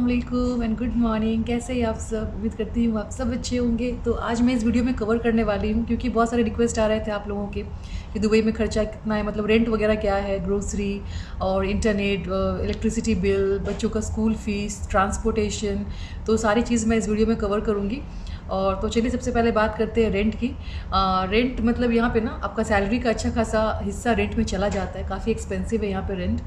वालेकुम and good morning. कैसे हैं आप सब? उम्मीद करती हूँ आप सब अच्छे होंगे। तो आज मैं इस वीडियो में कवर करने वाली हूँ क्योंकि बहुत सारे रिक्वेस्ट आ रहे थे आप लोगों के कि दुबई में खर्चा कितना है, मतलब रेंट वगैरह क्या है, ग्रोसरी और इंटरनेट, इलेक्ट्रिसिटी बिल, बच्चों का स्कूल फीस, ट्रांसपोर्टेशन। तो सारी चीज़ मैं इस वीडियो में कवर करूँगी। और तो चलिए सबसे पहले बात करते हैं रेंट की। रेंट मतलब यहाँ पे ना आपका सैलरी का अच्छा खासा हिस्सा रेंट में चला जाता है। काफ़ी एक्सपेंसिव है यहाँ पे रेंट,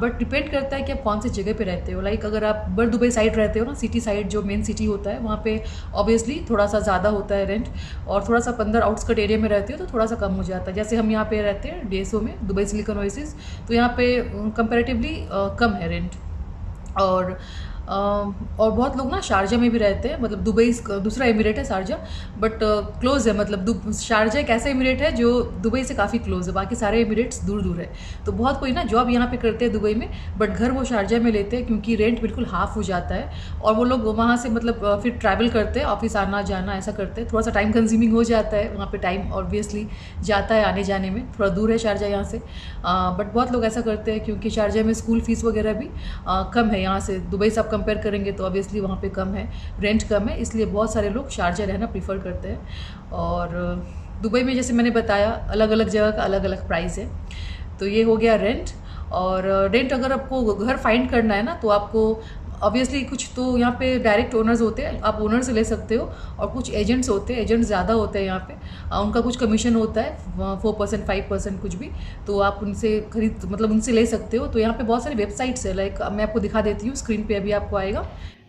बट डिपेंड करता है कि आप कौन सी जगह पे रहते हो। लाइक अगर आप बर दुबई साइड रहते हो ना, सिटी साइड जो मेन सिटी होता है, वहाँ पे ऑब्वियसली थोड़ा सा ज़्यादा होता है रेंट। और थोड़ा सा अंदर आउटस्कर्ट एरिया में रहते हो तो थोड़ा सा कम हो जाता है। जैसे हम यहाँ पे रहते हैं DSO में, दुबई सिलिकॉन ओएसिस, तो यहाँ पे कंपैरेटिवली कम है रेंट। और और बहुत लोग ना शारजा में भी रहते हैं, मतलब दुबई दूसरा एमिरेट है शारजा, बट क्लोज है। मतलब शारजा एक ऐसा एमिरेट है जो दुबई से काफ़ी क्लोज है, बाकी सारे एमिरेट्स दूर दूर है। तो बहुत कोई ना जॉब यहाँ पे करते हैं दुबई में, बट घर वो शारजा में लेते हैं क्योंकि रेंट बिल्कुल हाफ हो जाता है। और वो लोग वहाँ से मतलब फिर ट्रैवल करते हैं, ऑफिस आना जाना ऐसा करते हैं। थोड़ा सा टाइम कंज्यूमिंग हो जाता है वहाँ पे, टाइम ऑब्वियसली जाता है आने जाने में, थोड़ा दूर है शारजा यहाँ से। बट बहुत लोग ऐसा करते हैं क्योंकि शारजा में स्कूल फीस वगैरह भी कम है यहाँ से। दुबई से आप कंपेयर करेंगे तो ऑब्वियसली वहाँ पे कम है, रेंट कम है, इसलिए बहुत सारे लोग शारजा रहना प्रीफर करते हैं। और दुबई में जैसे मैंने बताया अलग अलग जगह का अलग अलग प्राइस है। तो ये हो गया रेंट। और रेंट अगर आपको घर फाइंड करना है ना तो आपको ऑब्वियसली कुछ तो यहाँ पे डायरेक्ट ओनर्स होते हैं, आप ओनर से ले सकते हो। और कुछ एजेंट्स होते हैं, एजेंट्स ज़्यादा होते हैं यहाँ पे, उनका कुछ कमीशन होता है 4% 5% कुछ भी। तो आप उनसे खरीद मतलब उनसे ले सकते हो। तो यहाँ पे बहुत सारी वेबसाइट्स है, लाइक मैं आपको दिखा देती हूँ, स्क्रीन पे अभी आपको आएगा।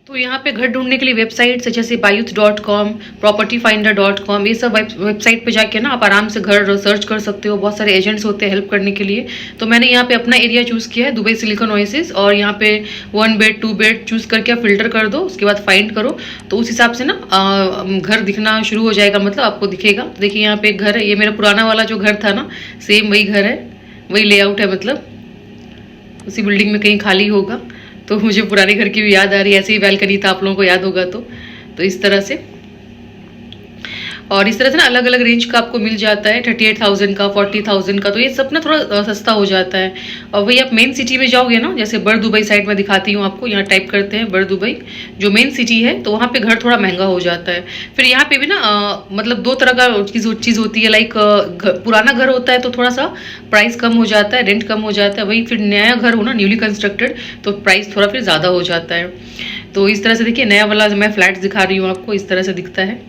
तो यहाँ पे घर ढूंढने के लिए वेबसाइट्स है जैसे Bayuth.com, propertyfinder.com, ये सब वेबसाइट पे जाके ना आप आराम से घर सर्च कर सकते हो। बहुत सारे एजेंट्स होते हैं हेल्प करने के लिए। तो मैंने यहाँ पे अपना एरिया चूज़ किया है, दुबई सिलिकॉन ओएसिस। और यहाँ पे 1 बेड 2 बेड चूज़ करके आप फिल्टर कर दो, उसके बाद फाइंड करो। तो उस हिसाब से ना घर दिखना शुरू हो जाएगा, मतलब आपको दिखेगा। तो देखिए यहाँ पे एक घर है, ये मेरा पुराना वाला जो घर था ना, सेम वही घर है, वही लेआउट है, मतलब उसी बिल्डिंग में कहीं खाली होगा। तो मुझे पुराने घर की भी याद आ रही है, ऐसे ही बैल्कनी था, आप लोगों को याद होगा। तो इस तरह से, और इस तरह से ना अलग अलग रेंज का आपको मिल जाता है, 38,000 का, 40,000 का। तो ये सब ना थोड़ा सस्ता हो जाता है। और वही आप मेन सिटी में जाओगे ना, जैसे बर दुबई साइड में दिखाती हूँ आपको, यहाँ टाइप करते हैं बर दुबई, जो मेन सिटी है, तो वहाँ पे घर थोड़ा महंगा हो जाता है। फिर यहाँ पे भी ना मतलब दो तरह का चीज़ होती है। लाइक पुराना घर होता है तो थोड़ा सा प्राइस कम हो जाता है, रेंट कम हो जाता है। वही फिर नया घर हो ना, न्यूली कंस्ट्रक्टेड, तो प्राइस थोड़ा फिर ज़्यादा हो जाता है। तो इस तरह से देखिए, नया वाला मैं फ्लैट दिखा रही हूँ आपको, इस तरह से दिखता है।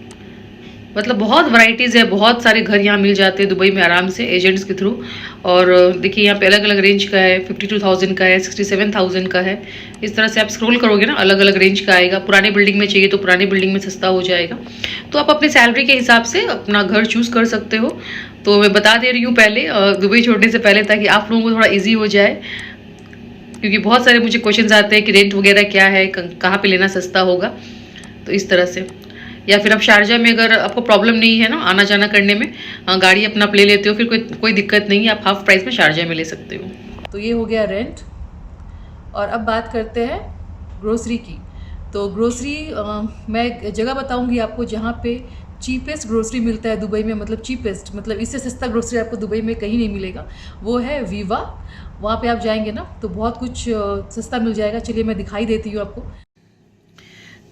मतलब बहुत वैरायटीज़ है, बहुत सारे घर यहाँ मिल जाते हैं दुबई में आराम से एजेंट्स के थ्रू। और देखिए यहाँ पे अलग अलग रेंज का है, 52,000 का है, 67,000 का है। इस तरह से आप स्क्रॉल करोगे ना, अलग अलग रेंज का आएगा। पुराने बिल्डिंग में चाहिए तो पुरानी बिल्डिंग में सस्ता हो जाएगा। तो आप अपनी सैलरी के हिसाब से अपना घर चूज़ कर सकते हो। तो मैं बता दे रही हूँ पहले, दुबई छोड़ने से पहले, ताकि आप लोगों को थोड़ा ईजी हो जाए। क्योंकि बहुत सारे मुझे क्वेश्चन आते हैं कि रेंट वगैरह क्या है, कहाँ पर लेना सस्ता होगा। तो इस तरह से, या फिर आप शारजा में अगर आपको प्रॉब्लम नहीं है ना आना जाना करने में, गाड़ी अपना आप ले लेते हो, फिर कोई दिक्कत नहीं है, आप हाफ प्राइस में शारजा में ले सकते हो। तो ये हो गया रेंट। और अब बात करते हैं ग्रोसरी की। तो ग्रोसरी मैं एक जगह बताऊंगी आपको जहाँ पे चीपेस्ट ग्रोसरी मिलता है दुबई में, मतलब चीपेस्ट, मतलब इससे सस्ता ग्रोसरी आपको दुबई में कहीं नहीं मिलेगा। वो है वीवा। वहाँ पे आप जाएंगे ना तो बहुत कुछ सस्ता मिल जाएगा। चलिए मैं दिखाई देती हूँ आपको।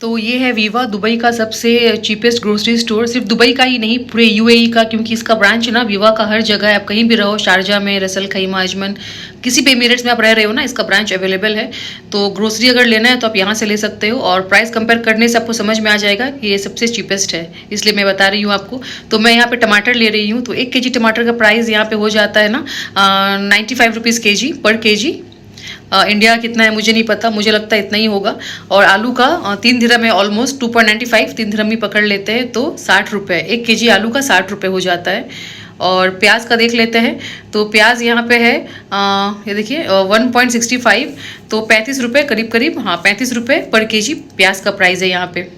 तो ये है वीवा, दुबई का सबसे चीपेस्ट ग्रोसरी स्टोर। सिर्फ दुबई का ही नहीं, पूरे UAE का, क्योंकि इसका ब्रांच ना वीवा का हर जगह है। आप कहीं भी रहो, शारजा में, रसल खैमा, अजमन, किसी भी एमिरेट्स में आप रह रहे हो ना, इसका ब्रांच अवेलेबल है। तो ग्रोसरी अगर लेना है तो आप यहाँ से ले सकते हो। और प्राइस कंपेयर करने से आपको समझ में आ जाएगा कि ये सबसे चीपेस्ट है, इसलिए मैं बता रही हूँ आपको। तो मैं यहाँ पे टमाटर ले रही हूँ, तो 1 kg टमाटर का प्राइस यहाँ पे हो जाता है ना 95 रुपीज़ kg पर kg। इंडिया कितना है मुझे नहीं पता, मुझे लगता है इतना ही होगा। और आलू का 3 दिरहम है, ऑलमोस्ट 2.95, 3 दिरहम ही पकड़ लेते हैं, तो 60 रुपये। 1 kg आलू का 60 रुपये हो जाता है। और प्याज का देख लेते हैं, तो प्याज यहाँ पे है ये देखिए 1.65, तो 35 रुपये करीब करीब, हाँ 35 रुपये पर kg प्याज का प्राइस है यहाँ पे।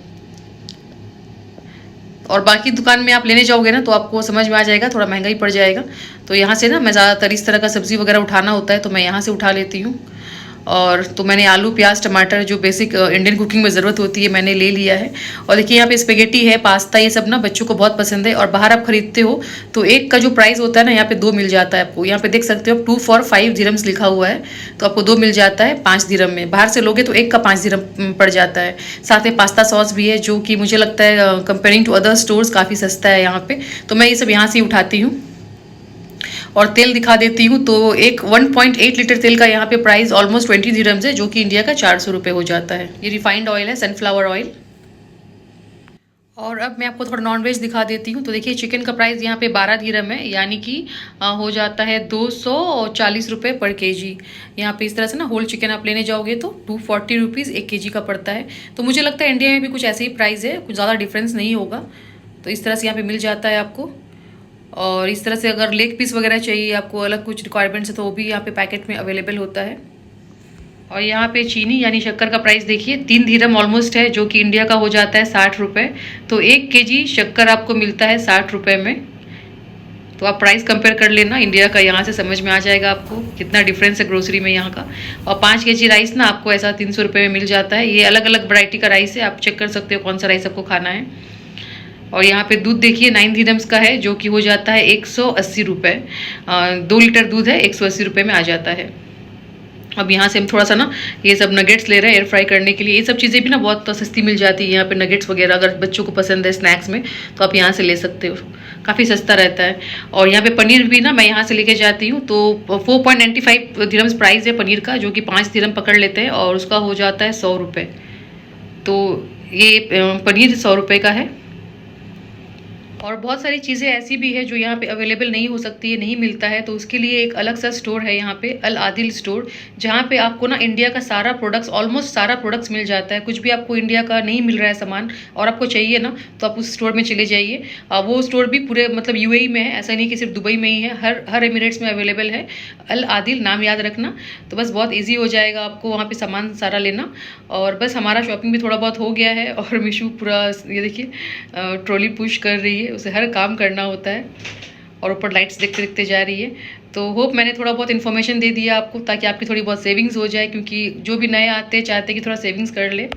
और बाकी दुकान में आप लेने जाओगे ना तो आपको समझ में आ जाएगा, थोड़ा महंगा ही पड़ जाएगा। तो यहाँ से ना मैं ज़्यादातर इस तरह का सब्ज़ी वगैरह उठाना होता है तो मैं यहाँ से उठा लेती हूँ। और तो मैंने आलू प्याज टमाटर जो बेसिक इंडियन कुकिंग में ज़रूरत होती है मैंने ले लिया है। और देखिए यहाँ पे स्पेगेटी है, पास्ता, ये सब ना बच्चों को बहुत पसंद है। और बाहर आप खरीदते हो तो एक का जो प्राइस होता है ना, यहाँ पे 2 मिल जाता है आपको। यहाँ पे देख सकते हो 2 for 5 दिरम्स लिखा हुआ है, तो आपको 2 मिल जाता है 5 दिरम में। बाहर से लोगे तो एक का 5 दिरम पड़ जाता है। साथ में पास्ता सॉस भी है जो कि मुझे लगता है कंपेयरिंग टू अदर स्टोर्स काफ़ी सस्ता है यहाँ पे, तो मैं ये सब यहाँ से ही उठाती हूँ। और तेल दिखा देती हूँ, तो एक 1.8 लीटर तेल का यहाँ पे प्राइस ऑलमोस्ट 20 दिरम्स है, जो कि इंडिया का 400 रुपये हो जाता है। ये रिफाइंड ऑयल है, सनफ्लावर ऑयल। और अब मैं आपको थोड़ा नॉनवेज दिखा देती हूँ। तो देखिए चिकन का प्राइस यहाँ पे 12 दिरम है, यानी कि हो जाता है 240 रुपये पर केजी। यहाँ पे इस तरह से ना होल चिकन आप लेने जाओगे तो 240 रुपीज़ 1 केजी का पड़ता है। तो मुझे लगता है इंडिया में भी कुछ ऐसे ही प्राइस है, कुछ ज़्यादा डिफरेंस नहीं होगा। तो इस तरह से यहाँ पे मिल जाता है आपको। और इस तरह से अगर लेग पीस वगैरह चाहिए आपको, अलग कुछ रिक्वायरमेंट्स है, तो वो भी यहाँ पे पैकेट में अवेलेबल होता है। और यहाँ पे चीनी यानी शक्कर का प्राइस देखिए 3 दिरम ऑलमोस्ट है, जो कि इंडिया का हो जाता है 60 रुपये। तो 1 केजी शक्कर आपको मिलता है 60 रुपये में। तो आप प्राइस कंपेयर कर लेना इंडिया का, यहाँ से समझ में आ जाएगा आपको कितना डिफरेंस है ग्रोसरी में यहाँ का। और 5 केजी राइस ना आपको ऐसा 300 रुपये में मिल जाता है। ये अलग अलग वैरायटी का राइस है, आप चेक कर सकते हो कौन सा राइस आपको खाना है। और यहाँ पे दूध देखिए 9 दिरम्स का है, जो कि हो जाता है 180 रुपये। 2 लीटर दूध है, 180 रुपये में आ जाता है। अब यहाँ से हम थोड़ा सा ना ये सब नगेट्स ले रहे हैं एयर फ्राई करने के लिए। ये सब चीज़ें भी ना बहुत सस्ती मिल जाती है यहाँ पे, नगेट्स वगैरह अगर बच्चों को पसंद है स्नैक्स में तो आप यहाँ से ले सकते हो, काफ़ी सस्ता रहता है। और यहाँ पे पनीर भी ना मैं यहाँ से लेके जाती हूँ, तो 4.95 दिरम्स प्राइस है पनीर का, जो कि 5 दिरम पकड़ लेते हैं और उसका हो जाता है 100 रुपये। तो ये पनीर 100 रुपये का है। और बहुत सारी चीज़ें ऐसी भी है जो यहाँ पे अवेलेबल नहीं हो सकती है, नहीं मिलता है, तो उसके लिए एक अलग सा स्टोर है यहाँ पे, अल आदिल स्टोर, जहाँ पे आपको ना इंडिया का सारा प्रोडक्ट्स, ऑलमोस्ट सारा प्रोडक्ट्स मिल जाता है। कुछ भी आपको इंडिया का नहीं मिल रहा है सामान और आपको चाहिए ना, तो आप उस स्टोर में चले जाइए। वो स्टोर भी पूरे मतलब यूएई में है, ऐसा नहीं कि सिर्फ दुबई में ही है, हर एमिरेट्स में अवेलेबल है। अल आदिल नाम याद रखना, तो बस बहुत ईजी हो जाएगा आपको वहाँ पर सामान सारा लेना। और बस हमारा शॉपिंग भी थोड़ा बहुत हो गया है। और मिशू पूरा ये देखिए ट्रॉली पुश कर रही है, उसे हर काम करना होता है। और ऊपर लाइट्स देखते देखते जा रही है। तो होप मैंने थोड़ा बहुत इन्फॉर्मेशन दे दिया आपको, ताकि आपकी थोड़ी बहुत सेविंग्स हो जाए, क्योंकि जो भी नए आते हैं चाहते हैं कि थोड़ा सेविंग्स कर ले।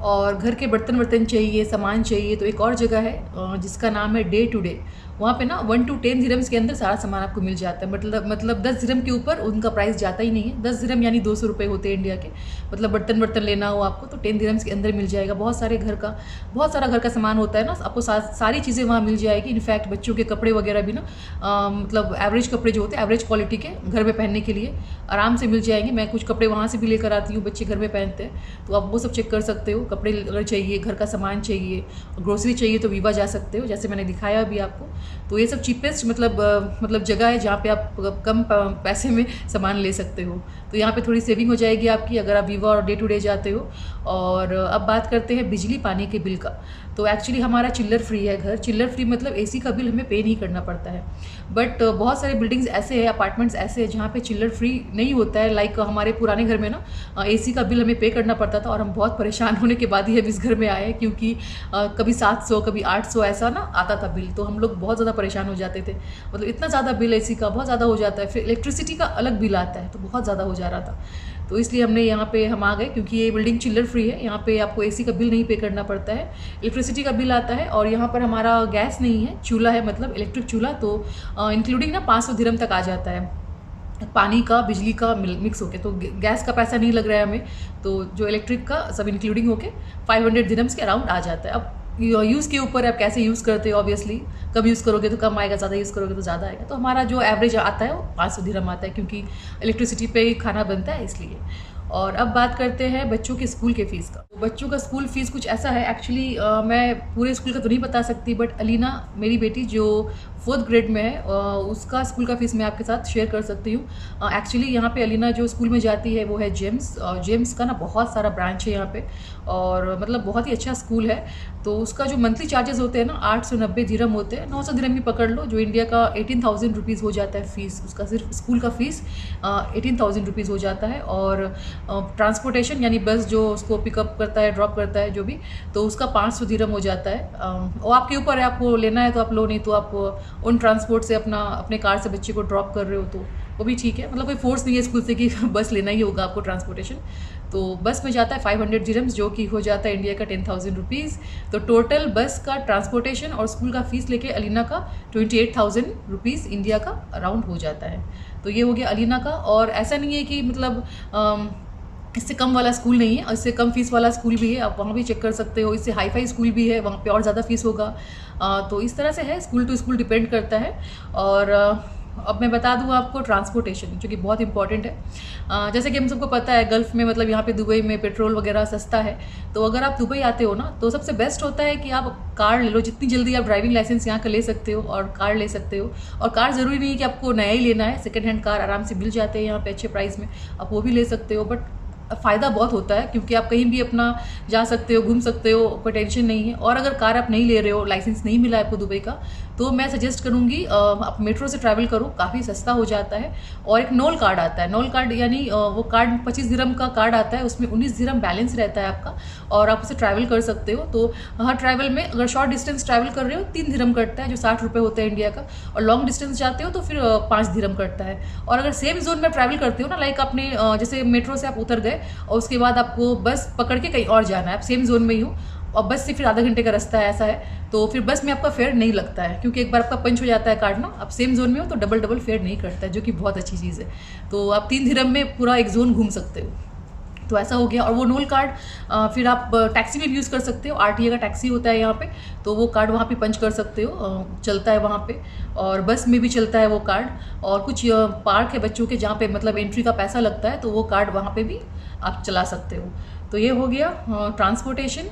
और घर के बर्तन वर्तन चाहिए, सामान चाहिए, तो एक और जगह है जिसका नाम है डे टू डे। वहाँ पे ना 1 to 10 दिरम्स के अंदर सारा सामान आपको मिल जाता है। मतलब 10 दिरम के ऊपर उनका प्राइस जाता ही नहीं है। 10 दिरम यानी 200 रुपये होते हैं इंडिया के। मतलब बर्तन लेना हो आपको तो 10 दिरम्स के अंदर मिल जाएगा। बहुत सारा घर का सामान होता है ना, आपको सारी चीज़ें वहाँ मिल जाएगी। इनफैक्ट बच्चों के कपड़े वगैरह भी ना मतलब एवरेज कपड़े जो होते हैं, एवरेज क्वालिटी के घर में पहनने के लिए आराम से मिल जाएंगे। मैं कुछ कपड़े वहाँ से भी लेकर आती हूँ, बच्चे घर में पहनते हैं, तो आप वो सब चेक कर सकते हो। कपड़े अगर चाहिए, घर का सामान चाहिए, ग्रोसरी चाहिए, तो वीवा जा सकते हो, जैसे मैंने दिखाया अभी आपको। तो ये सब चीपेस्ट मतलब जगह है जहाँ पे आप कम पैसे में सामान ले सकते हो। तो यहाँ पे थोड़ी सेविंग हो जाएगी आपकी अगर आप वीवा और डे टू डे जाते हो। और अब बात करते हैं बिजली पानी के बिल का। तो एक्चुअली हमारा चिल्लर फ्री है घर। चिल्लर फ्री मतलब एसी का बिल हमें पे नहीं करना पड़ता है। बट बहुत सारे बिल्डिंग्स ऐसे हैं, अपार्टमेंट्स ऐसे हैं जहाँ पे चिल्लर फ्री नहीं होता है। लाइक हमारे पुराने घर में ना एसी का बिल हमें पे करना पड़ता था, और हम बहुत परेशान होने के बाद ही हम इस घर में आए, क्योंकि कभी 700 कभी 800 ऐसा ना आता था बिल। तो हम लोग बहुत ज़्यादा परेशान हो जाते थे, मतलब इतना ज़्यादा बिल एसी का बहुत ज़्यादा हो जाता है। फिर इलेक्ट्रिसिटी का अलग बिल आता है, तो बहुत ज़्यादा हो जा रहा था। तो इसलिए हमने यहाँ पे हम आ गए, क्योंकि ये बिल्डिंग चिल्लर फ्री है। यहाँ पे आपको एसी का बिल नहीं पे करना पड़ता है, इलेक्ट्रिसिटी का बिल आता है। और यहाँ पर हमारा गैस नहीं है, चूल्हा है, मतलब इलेक्ट्रिक चूल्हा। तो इंक्लूडिंग ना 500 दिरम तक आ जाता है, पानी का बिजली का मिक्स होके। तो गैस का पैसा नहीं लग रहा है हमें, तो जो इलेक्ट्रिक का सब इंक्लूडिंग होके 500 दिरम्स के अराउंड आ जाता है। अब यूज़ के ऊपर आप कैसे यूज़ करते हो, ऑब्वियसली कम यूज़ करोगे तो कम आएगा, ज़्यादा यूज़ करोगे तो ज़्यादा आएगा। तो हमारा जो एवरेज आता है वो 500 दिरहम आता है, क्योंकि इलेक्ट्रिसिटी पे ही खाना बनता है इसलिए। और अब बात करते हैं बच्चों के स्कूल के फ़ीस का। तो बच्चों का स्कूल फ़ीस कुछ ऐसा है एक्चुअली, मैं पूरे स्कूल का तो नहीं बता सकती, बट अलीना मेरी बेटी जो 4th ग्रेड में है उसका स्कूल का फ़ीस मैं आपके साथ शेयर कर सकती हूँ। एक्चुअली यहाँ पे अलीना जो स्कूल में जाती है वो है जेम्स, और जेम्स का ना बहुत सारा ब्रांच है यहाँ पे, और मतलब बहुत ही अच्छा स्कूल है। तो उसका जो मंथली चार्जेस होते हैं ना 890 दिरहम होते हैं, 900 दिरहम भी पकड़ लो, जो इंडिया का 18,000 रुपीज़ हो जाता है फ़ीस उसका। सिर्फ स्कूल का फ़ीस 18,000 रुपीज़ हो जाता है। और ट्रांसपोर्टेशन यानी बस जो उसको पिकअप करता है, ड्रॉप करता है जो भी, तो उसका 500 दिरहम हो जाता है। और आपके ऊपर है, आपको लेना है तो आप लो, नहीं तो आप उन ट्रांसपोर्ट से अपने कार से बच्चे को ड्रॉप कर रहे हो तो वो भी ठीक है, मतलब कोई फोर्स नहीं है स्कूल से कि बस लेना ही होगा आपको ट्रांसपोर्टेशन। तो बस में जाता है 500 दिरहम्स, जो कि हो जाता है इंडिया का 10,000 रुपीज़। तो टोटल बस का ट्रांसपोर्टेशन और स्कूल का फ़ीस लेके अलीना का 28,000 रुपीज़ इंडिया का अराउंड हो जाता है। तो ये हो गया अलीना का। और ऐसा नहीं है कि मतलब इससे कम वाला स्कूल नहीं है, इससे कम फीस वाला स्कूल भी है, आप वहाँ भी चेक कर सकते हो। इससे हाई फाई स्कूल भी है, वहाँ पे और ज़्यादा फीस होगा। तो इस तरह से है, स्कूल टू स्कूल डिपेंड करता है। और अब मैं बता दूँ आपको ट्रांसपोर्टेशन, जो कि बहुत इंपॉर्टेंट है। जैसे कि हम सबको पता है गल्फ़ में, मतलब यहाँ पे दुबई में पेट्रोल वगैरह सस्ता है। तो अगर आप दुबई आते हो ना, तो सबसे बेस्ट होता है कि आप कार ले लो, जितनी जल्दी आप ड्राइविंग लाइसेंस यहाँ का ले सकते हो और कार ले सकते हो। और कार ज़रूरी नहीं है कि आपको नया ही लेना है, सेकेंड हैंड कार आराम से मिल जाते हैं यहाँ पे अच्छे प्राइस में, आप वो भी ले सकते हो। बट फ़ायदा बहुत होता है, क्योंकि आप कहीं भी अपना जा सकते हो, घूम सकते हो, कोई टेंशन नहीं है। और अगर कार आप नहीं ले रहे हो, लाइसेंस नहीं मिला है आपको दुबई का, तो मैं सजेस्ट करूँगी आप मेट्रो से ट्रैवल करो, काफ़ी सस्ता हो जाता है। और एक नोल कार्ड आता है, नोल कार्ड यानी वो कार्ड 25 दिरहम का कार्ड आता है, उसमें 19 दिरहम बैलेंस रहता है आपका, और आप उसे ट्रैवल कर सकते हो। तो हर ट्रैवल में अगर शॉर्ट डिस्टेंस ट्रैवल कर रहे हो 3 दिरहम कटता है, जो 60 रुपये होता है इंडिया का। और लॉन्ग डिस्टेंस जाते हो तो फिर 5 दिरहम कटता है। और अगर सेम जोन में ट्रैवल करते हो ना, लाइक आपने जैसे मेट्रो से आप उतर गए और उसके बाद आपको बस पकड़ के कहीं और जाना है, आप सेम जोन में ही हो और बस से फिर आधा घंटे का रास्ता है, ऐसा है, तो फिर बस में आपका फेयर नहीं लगता है, क्योंकि एक बार आपका पंच हो जाता है कार्ड ना, आप सेम जोन में हो तो डबल फेयर नहीं कटता है, जो कि बहुत अच्छी चीज़ है। तो आप 3 दिरहम में पूरा एक जोन घूम सकते हो। तो ऐसा हो गया। और वो नोल कार्ड फिर आप टैक्सी में भी यूज़ कर सकते हो, आरटीए का टैक्सी होता है यहाँ पे, तो वो कार्ड वहाँ पे पंच कर सकते हो, चलता है वहाँ पे। और बस में भी चलता है वो कार्ड। और कुछ पार्क है बच्चों के जहाँ पे मतलब एंट्री का पैसा लगता है, तो वो कार्ड वहाँ पे भी आप चला सकते हो। तो ये हो गया ट्रांसपोर्टेशन।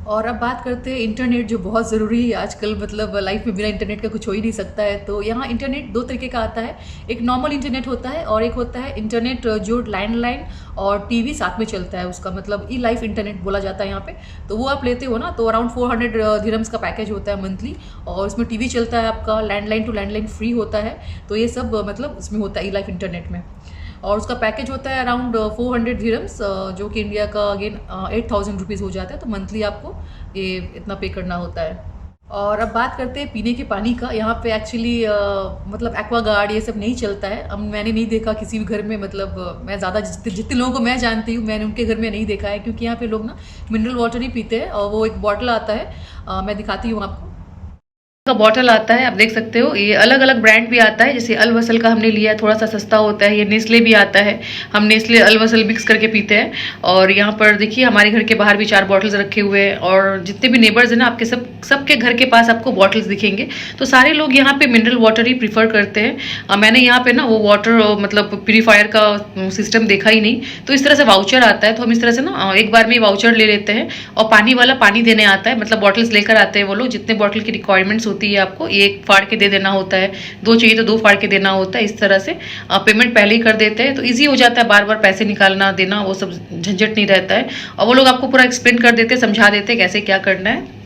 और अब बात करते हैं इंटरनेट, जो बहुत ज़रूरी है आजकल, मतलब लाइफ में बिना इंटरनेट का कुछ हो ही नहीं सकता है। तो यहाँ इंटरनेट 2 तरीके का आता है, एक नॉर्मल इंटरनेट होता है और एक होता है इंटरनेट जो लैंडलाइन और टीवी साथ में चलता है, उसका मतलब ई लाइफ इंटरनेट बोला जाता है यहाँ पे। तो वो आप लेते हो ना, तो अराउंड 400 दिरहम्स का पैकेज होता है मंथली, और उसमें टीवी चलता है आपका, लैंडलाइन टू लैंडलाइन फ्री होता है। तो ये सब मतलब उसमें होता है ई लाइफ इंटरनेट में। और उसका पैकेज होता है अराउंड 400 दिरहम्स, जो कि इंडिया का अगेन 8,000 रुपीज़ हो जाता है। तो मंथली आपको ये इतना पे करना होता है। और अब बात करते हैं पीने के पानी का। यहाँ पे एक्चुअली मतलब एक्वागार्ड ये सब नहीं चलता है। अब मैंने नहीं देखा किसी भी घर में, मतलब मैं ज़्यादा जितने लोगों को मैं जानती हूँ, मैंने उनके घर में नहीं देखा है, क्योंकि यहाँ पे लोग ना मिनरल वाटर ही पीते हैं। और वो एक बॉटल आता है, मैं दिखाती हूँ आपको, का बॉटल आता है, आप देख सकते हो। ये अलग अलग ब्रांड भी आता है, जैसे अल वसल का हमने लिया है, थोड़ा सा सस्ता होता है। ये नेस्ले भी आता है, हम नेस्ले अल वसल मिक्स करके पीते हैं। और यहाँ पर देखिए हमारे घर के बाहर भी 4 बॉटल्स रखे हुए हैं, और जितने भी नेबर्स हैं ना आपके, सबके घर के पास आपको बॉटल्स दिखेंगे। तो सारे लोग यहाँ पे मिनरल वाटर ही प्रीफर करते हैं। मैंने यहाँ पे ना वो वाटर मतलब प्यूरीफायर का सिस्टम देखा ही नहीं, तो इस तरह से वाउचर आता है, तो हम इस तरह से ना एक बार में वाउचर ले लेते हैं। और पानी वाला पानी देने आता है, मतलब बॉटल्स लेकर आते हैं वो लोग, जितने बॉटल की रिक्वायरमेंट्स होती है आपको एक फाड़ के दे देना होता है, 2 चाहिए तो 2 फाड़ के देना होता है। इस तरह से पेमेंट पहले ही कर देते हैं, तो इजी हो जाता है, बार बार पैसे निकालना देना वो सब झंझट नहीं रहता है। और वो लोग आपको पूरा एक्सप्लेन कर देते हैं, समझा देते हैं कैसे क्या करना है।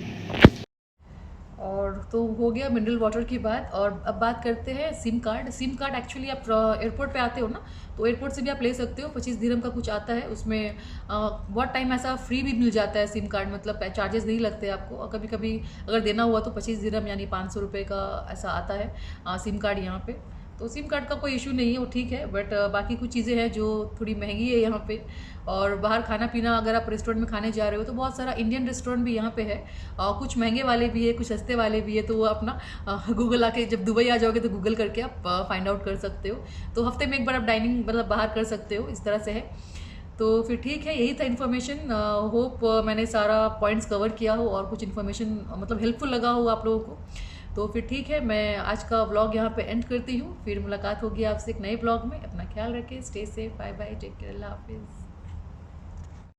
और तो हो गया मिनरल वाटर की बात। और अब बात करते हैं SIM card. SIM card actually आप एयरपोर्ट पे आते हो ना, तो एयरपोर्ट से भी आप ले सकते हो। 25 दिरहम का कुछ आता है उसमें। बहुत टाइम ऐसा फ्री भी मिल जाता है सिम कार्ड, मतलब चार्जेस नहीं लगते आपको। और कभी कभी अगर देना हुआ तो 25 दिरहम यानी 500 रुपये का ऐसा आता है सिम कार्ड यहाँ पे। तो सिम कार्ड का कोई इशू नहीं है, वो ठीक है। बट बाकी कुछ चीज़ें हैं जो थोड़ी महंगी है यहाँ पे। और बाहर खाना पीना, अगर आप रेस्टोरेंट में खाने जा रहे हो तो बहुत सारा इंडियन रेस्टोरेंट भी यहाँ पे है, और कुछ महंगे वाले भी है, कुछ सस्ते वाले भी है। तो वो अपना गूगल आके, जब दुबई आ जाओगे तो गूगल करके आप फाइंड आउट कर सकते हो। तो हफ्ते में एक बार आप डाइनिंग मतलब बाहर कर सकते हो, इस तरह से है। तो फिर ठीक है, यही था इन्फॉर्मेशन। होप मैंने सारा पॉइंट्स कवर किया हो और कुछ इन्फॉर्मेशन मतलब हेल्पफुल लगा हो आप लोगों को। तो फिर ठीक है, मैं आज का व्लॉग यहाँ पे एंड करती हूँ। फिर मुलाकात होगी आपसे एक नए व्लॉग में। अपना ख्याल रखें, stay safe, bye bye, take care, अल्लाह हाफिज़।